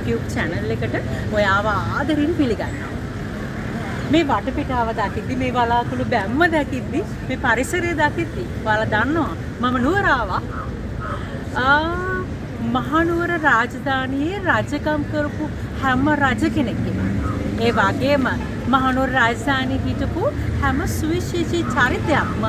YouTube channel එකට ඔයාව ආදරෙන් පිළිගන්නවා. මේ වටපිටාව දකිද්දි මේ බලාකුළු බැම්ම දකිද්දි මේ පරිසරය දකිද්දි ඔයාලා දන්නවා මම නුවර ආවා. මහනුවර රාජධානියේ රජකම් කරපු හැම රජ කෙනෙක්ගේම ඒ වගේම මහනුවර රාජධානියේ හිටපු හැම සුවිශේෂී චරිතයක්ම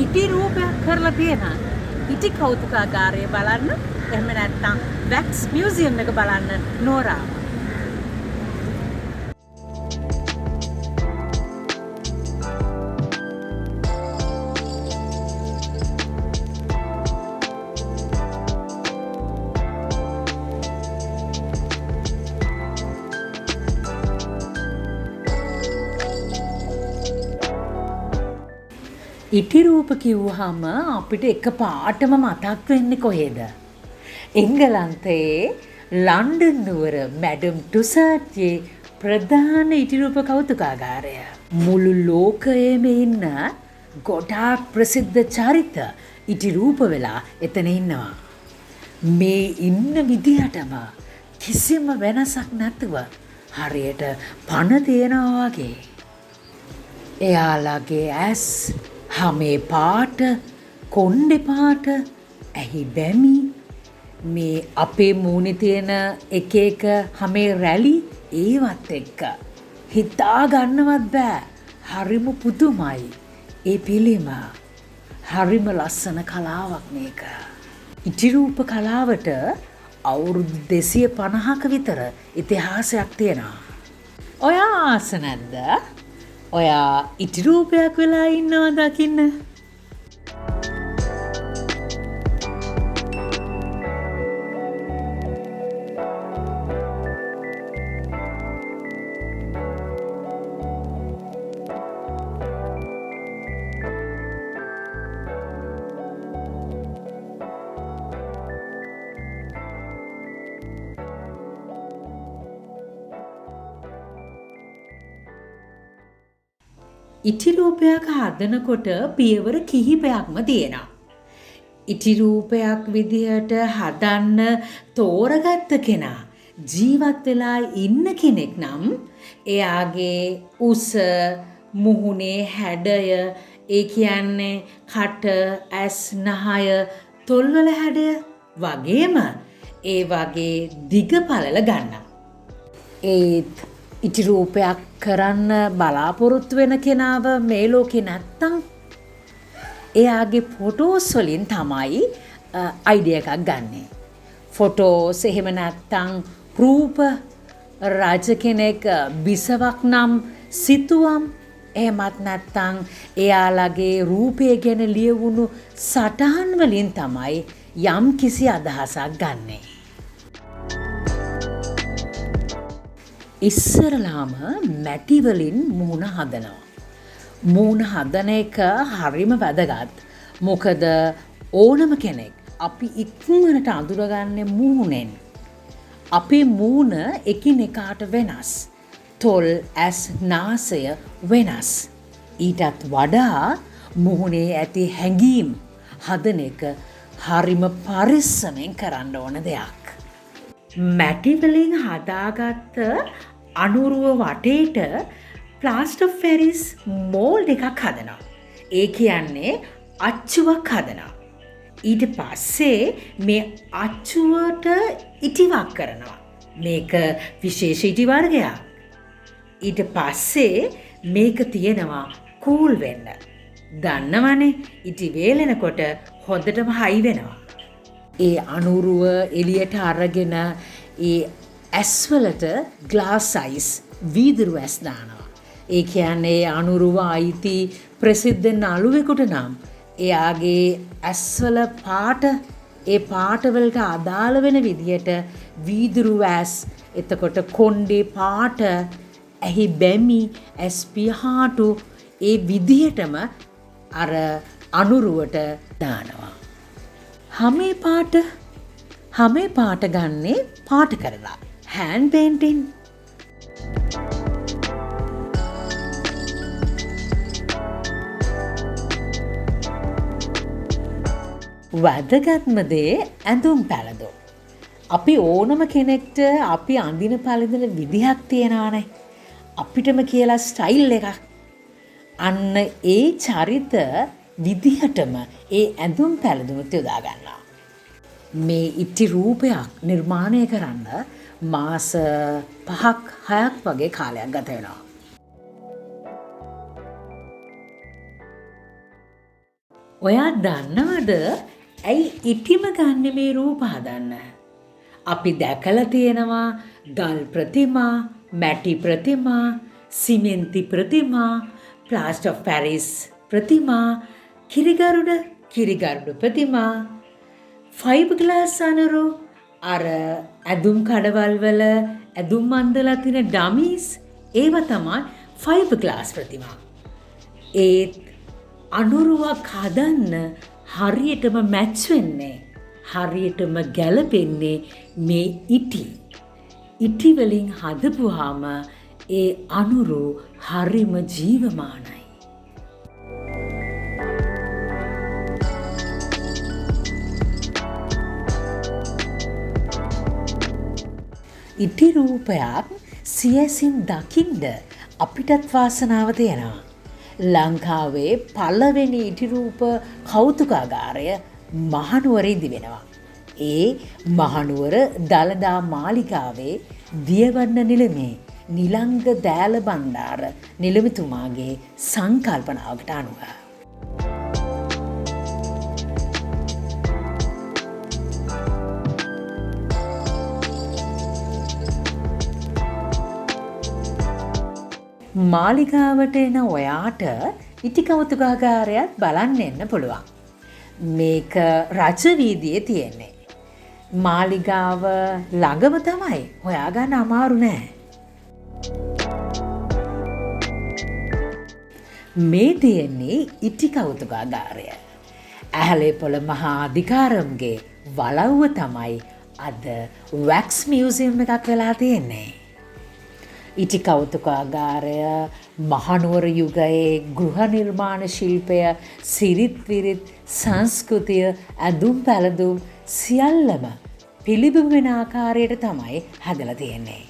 ඉටි රූපයක් කරලා තියෙන ඉටි කෞතුකාගාරය බලන්න එහෙම නැත්නම් වැක්ස් මියුසියම් එක බලන්න නුවර ආවා. ඉටි රූප කිව්වහම අපිට එකපාරටම මතක් වෙන්නේ කොහෙද? එංගලන්තයේ ලන්ඩන් නුවර මැඩම් ටුසර්ට්ගේ ප්‍රධාන ඉටි රූප කෞතුකාගාරය. මුළු ලෝකයේම ඉන්න ගොඩාක් ප්‍රසිද්ධ චරිත ඉටි රූප වෙලා එතන ඉන්නවා. මේ ඉන්න විදිහටම කිසිම වෙනසක් නැතුව හරියට පණ තියනවා වගේ. එයාලගේ ඇස් හමේ පාට, කොණ්ඩේ පාට, ඇහි බැමි, මේ අපේ මූණේ තියෙන එක එක හමේ රැලි ඒවත් එක්ක හිතා ගන්නවත් බෑ. හරිම පුදුමයි. ඒ පිළිම හරිම ලස්සන කලාවක් මේක. ඉටි රූප කලාවට අවුරුදු 250ක විතර ඉතිහාසයක් තියෙනවා. ඔයා ආස නැද්ද? ඔයා ඉටි රූපයක් වෙලා ඉන්නවා දකින්න. ඉටි රූපයක් හදනකොට පියවර කිහිපයක්ම තියෙනවා. ඉටි රූපයක් විදිහට හදන්න තෝරගත්ත කෙනා ජීවත් වෙලා ඉන්න කෙනෙක් නම් එයාගේ උස, මුහුණේ හැඩය, ඒ කියන්නේ කට, ඇස්, නහය, තොල්වල හැඩය වගේම ඒ වගේ දිග පළල ගන්නවා. ඒත් ඉටි රූපයක් කරන්න බලාපොරොත්තු වෙන කෙනාව මේ ලෝකේ නැත්තම් එයාගේ ෆොටෝස් වලින් තමයි අයිඩියා එකක් ගන්නෙ. ෆොටෝස් එහෙම නැත්තම් රූප රජ කෙනෙක් බිසවක් නම් සිතුවම් එහෙමත් නැත්තම් එයාලගේ රූපය ගැන ලියවුණු සටහන් වලින් තමයි යම් කිසි අදහසක් ගන්නෙ. ඉස්සරලාම මැටි වලින් මූණ හදනවා. මූණ හදන එක හරිම වැදගත්. මොකද ඕනම කෙනෙක් අපි ඉක්මනට අඳුරගන්නේ මූණෙන්. අපේ මූණ එකිනෙකාට වෙනස්. තොල්, ඇස්, නාසය වෙනස්. ඊටත් වඩා මූණේ ඇති හැඟීම් හදන එක හරිම පරිස්සමෙන් කරන්න ඕන දෙයක්. මැටි වලින් හදාගත්ත අනුරුව වටේට ප්ලාස්ටර් ඔෆ් පැරිස් මෝල්ඩ් එකක් හදනවා. ඒ කියන්නේ අච්චුවක් හදනවා. ඊට පස්සේ මේ අච්චුවට ඉටිවක් කරනවා. මේක විශේෂ ඉටි වර්ගයක්. ඊට පස්සේ මේක තියෙනවා කූල් වෙන්න. දන්නවනේ ඉටි වේලෙනකොට හොඳටම හයි වෙනවා. ඒ අනුරුව එළියට අරගෙන ඒ ඇස්වලට ග්ලාස් අයිස් වීදුරු ඇස් දානවා. ඒ කියන්නේ අනුරුව අයිති ප්‍රසිද්ධ නළුවෙකුට නම් එයාගේ ඇස්වල පාට ඒ පාටවලට අදාළ වෙන විදියට වීදුරු ඇස්, එතකොට කොණ්ඩේ පාට, ඇහි බැමි, ඇස් පිහාටු ඒ විදිහටම අර අනුරුවට දානවා. හමේ පාට ගන්නේ පාට කරලා හෑන්ඩ් පේන්ටින්. වැදගත්ම දේ ඇඳුම් පැළඳුම්. අපි ඕනම කෙනෙක්ට අපි අඳින පළඳින විදිහක් තියෙනවානේ. අපිටම කියලා ස්ටයිල් එකක්. අන්න ඒ චරිත විදිහටම ඒ ඇඳුම් පැළඳුමුත් යොදා ගන්නවා. මේ ඉටි රූපයක් නිර්මාණය කරන්න මාස 5ක් 6ක් වගේ කාලයක් ගත වෙනවා. ඔයා දන්නවද ඇයි ඉටිම ගන්න මේ රූප හදන්න? අපි දැකලා තියෙනවා ගල් ප්‍රතිමා, මැටි ප්‍රතිමා, සිමෙන්ති ප්‍රතිමා, ප්ලාස්ටර් ඔෆ් පැරිස් ප්‍රතිමා, කිරිගරුඩ ප්‍රතිමා, ෆයිබර් ග්ලාස් අනරු, අර ඇඳුම් කඩවල් වල ඇඳුම් අන්දලා තියෙන ඩමීස්, ඒව තමයි ෆයිබර් ග්ලාස් ප්‍රතිමා. ඒත් අනුරුවක් හදන්න හරියටම මැච් වෙන්නේ, හරියටම ගැලපෙන්නේ මේ ඉටි වලින් හදපුවාම ඒ අනුරු හරිම ජීවමානයි. ඉටි රූපයක් සියසින් දකින්න අපිටත් වාසනාව තියෙනවා. ලංකාවේ පළවෙනි ඉටි රූප කෞතුකාගාරය මහනුවර ඉදිවෙනවා. ඒ මහනුවර දළදා මාලිගාවේ දියවන්න නිලමේ නිලංග දෑල බණ්ඩාර නිලමතුමාගේ සංකල්පනාවකට අනුව. මාලිගාවට එන ඔයාට ඉටි කෞතුකාගාරයත් බලන්න එන්න පුළුවන්. මේක රජවීදියේ තියෙන්නේ. මාලිගාව ළඟම තමයි, හොයාගන්න අමාරු නෑ. මේ තියෙන්නේ ඉටි කෞතුකාගාරය. ඇහැලේපොළ මහා අධිකාරම්ගේ වලව්ව තමයි අද වැක්ස් මියුසියම් එකක් වෙලා තියෙන්නේ. ඉටි කෞතුකාගාරය මහනුවර යුගයේ ගෘහ නිර්මාණ ශිල්පය, සිරිත් විරිත්, සංස්කෘතිය, ඇඳුම් පැළඳුම් සියල්ලම පිළිබිඹු වෙන ආකාරයට තමයි හදලා තියෙන්නේ.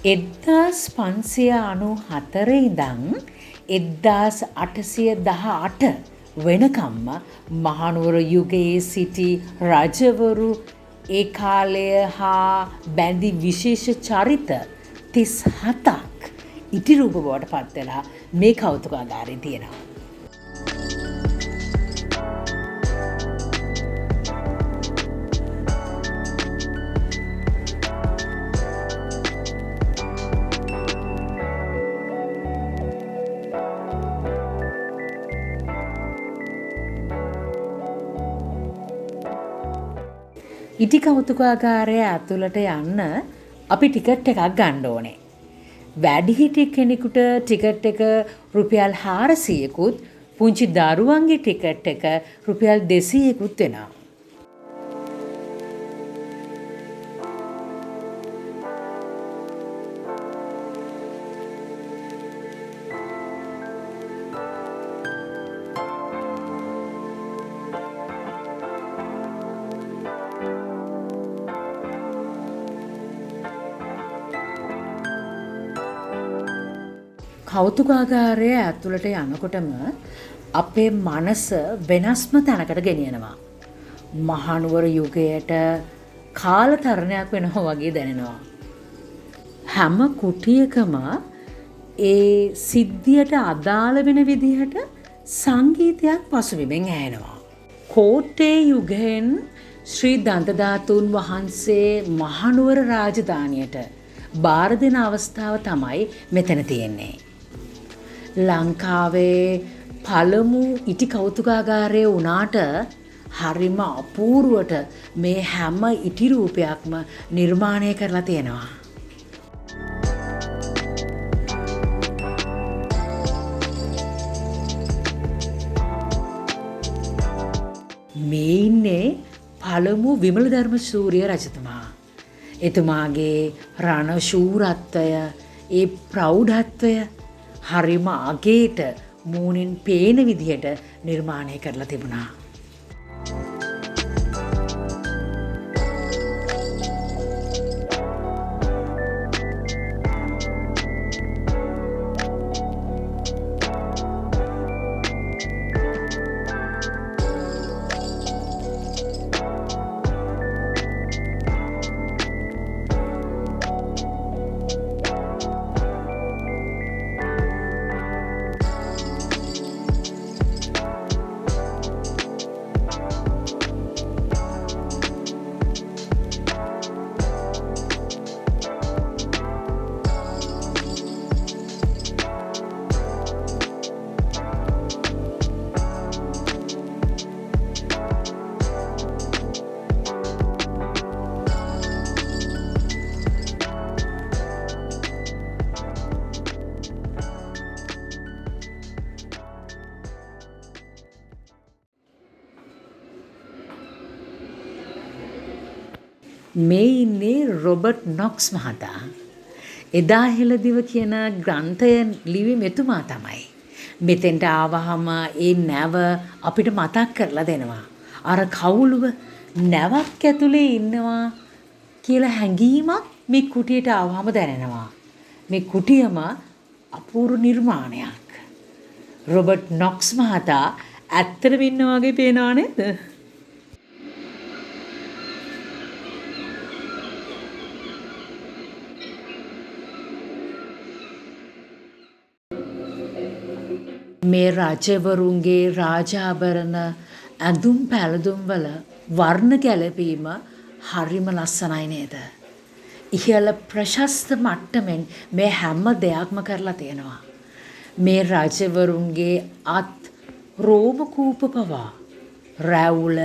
1594 ඉඳන් 1818 වෙනකම්ම මහනුවර යුගයේ සිටි රජවරු ඒ කාලය හා බැඳි විශේෂ චරිත 37ක් ඉටි රූප බවට පත් වෙලා මේ කෞතුකාගාරයේ තියෙනවා. ඉටි කෞතුකාගාරය ඇතුළට යන්න අපි ටිකට් එකක් ගන්න ඕනේ. වැඩිහිටි කෙනෙකුට ටිකට් එක රුපියල් 400කුත්, පුංචි දරුවන්ගේ ටිකට් එක රුපියල් 200කුත් වෙනවා. කෞතුකාගාරය ඇතුළට යනකොටම අපේ මනස වෙනස්ම තැනකට ගෙනියනවා. මහනුවර යුගයට කාලතරණයක් වෙනවා වගේ දැනෙනවා. හැම කුටියකම ඒ සිද්ධියට අදාළ වෙන විදිහට සංගීතයක් පසුබිමෙන් ඇහෙනවා. කෝට්ටේ යුගයෙන් ශ්‍රී දන්තධාතුන් වහන්සේ මහනුවර රාජධානියට බාර දෙන අවස්ථාව තමයි මෙතන තියෙන්නේ. ලංකාවේ පළමු ඉටි කෞතුකාගාරය වුණාට හරිම අපූර්වට මේ හැම ඉටි රූපයක්ම නිර්මාණය කරලා තියෙනවා. මේ ඉන්නේ පළමු විමලධර්ම සූරිය රජතුමා. එතුමාගේ රණ ශූරත්වය, ඒ ප්‍රෞಢත්වය හරිම අගේට මූණින් පේන විදිහට නිර්මාණය කරලා තිබුණා. මේ ඉන්නේ රොබර්ට් නොක්ස් මහතා. එදා හෙළදිව කියන ග්‍රන්ථය ලිවි මෙතුමා තමයි. මෙතෙන්ට ආවහම ඒ නැව අපිට මතක් කරලා දෙනවා. අර කවුළුව නැවක් ඇතුලේ ඉන්නවා කියලා හැඟීමක් මේ කුටියට ආවහම දැනෙනවා. මේ කුටියම අපූර්ව නිර්මාණයක්. රොබර්ට් නොක්ස් මහතා ඇත්තටම ඉන්නා වගේ පේනවා නේද? මේ රජවරුන්ගේ රාජාභරණ ඇඳුම් පැළඳුම් වල වර්ණ ගැලපීම හරිම ලස්සනයි නේද? ඉහළ ප්‍රශස්ත මට්ටමින් මේ හැම දෙයක්ම කරලා තියෙනවා. මේ රජවරුන්ගේ අත් රෝම කූප පවා රැවුල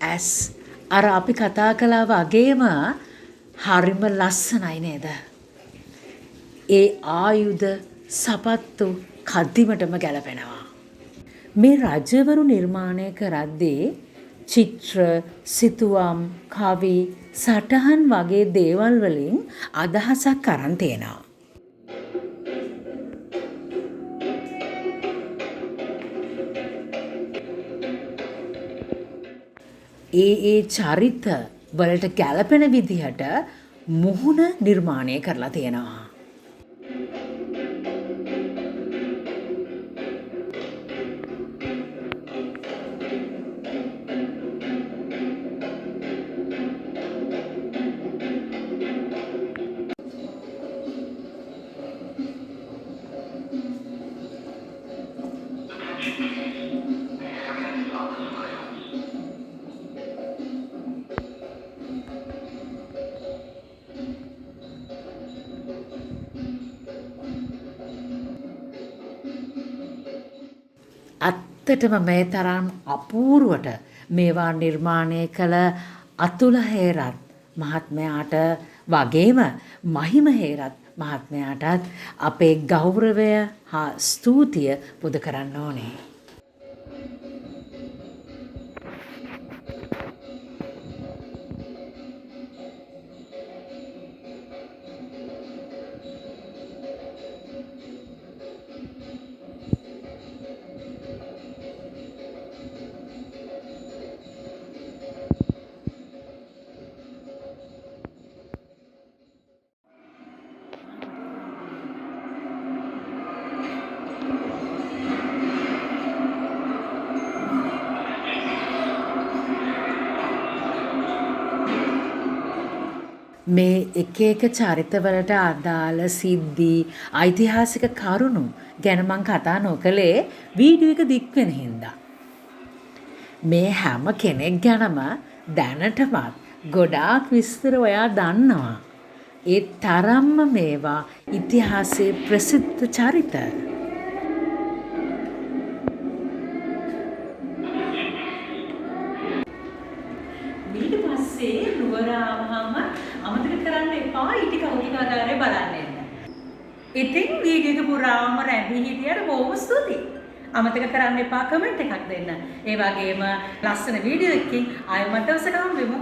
ඇස් අර අපි කතා කළා වගේම හරිම ලස්සනයි නේද? ඒ ආයුධ සපත්තු කදිමටම ගැලපෙනවා. මේ රජවරු නිර්මාණය කරද්දී චිත්‍ර, සිතුවම්, කවි, සටහන් වගේ දේවල් වලින් අදහසක් අරන් තියෙනවා. ඒ චරිත වලට ගැලපෙන විදිහට මුහුණ නිර්මාණය කරලා තියෙනවා. ඇත්තටම මේ තරම් අපූර්වට මේවා නිර්මාණය කළ අතුල හේරත් මහත්මයාට වගේම මහිම හේරත් මහත්මයාටත් අපේ ගෞරවය හා ස්තුතිය පුද කරන්න ඕනේ. මේ එක එක චරිතවලට අදාළ සිද්ධි ඓතිහාසික කරුණු ගැන මං කතා නොකළේ වීඩියෝ එක දික් වෙන හින්දා. මේ හැම කෙනෙක් ගැනම දැනටමත් ගොඩාක් විස්තර ඔයා දන්නවා. ඒ තරම්ම මේවා ඉතිහාසයේ ප්‍රසිද්ධ චරිත. ඊට පස්සේ නුවර ආවම අමතක කරන්න එපා ඊට කෞතුකාගාරය බලන්න එන්න. ඉතින් වීඩියෝ එක පුරාම රැඳී හිටියට බොහොම ස්තුතියි. අමතක කරන්න එපා කමෙන්ට් එකක් දෙන්න. ඒ වගේම ලස්සන වීඩියෝ එකකින් ආයෙ මම දවසක හම්බෙමු.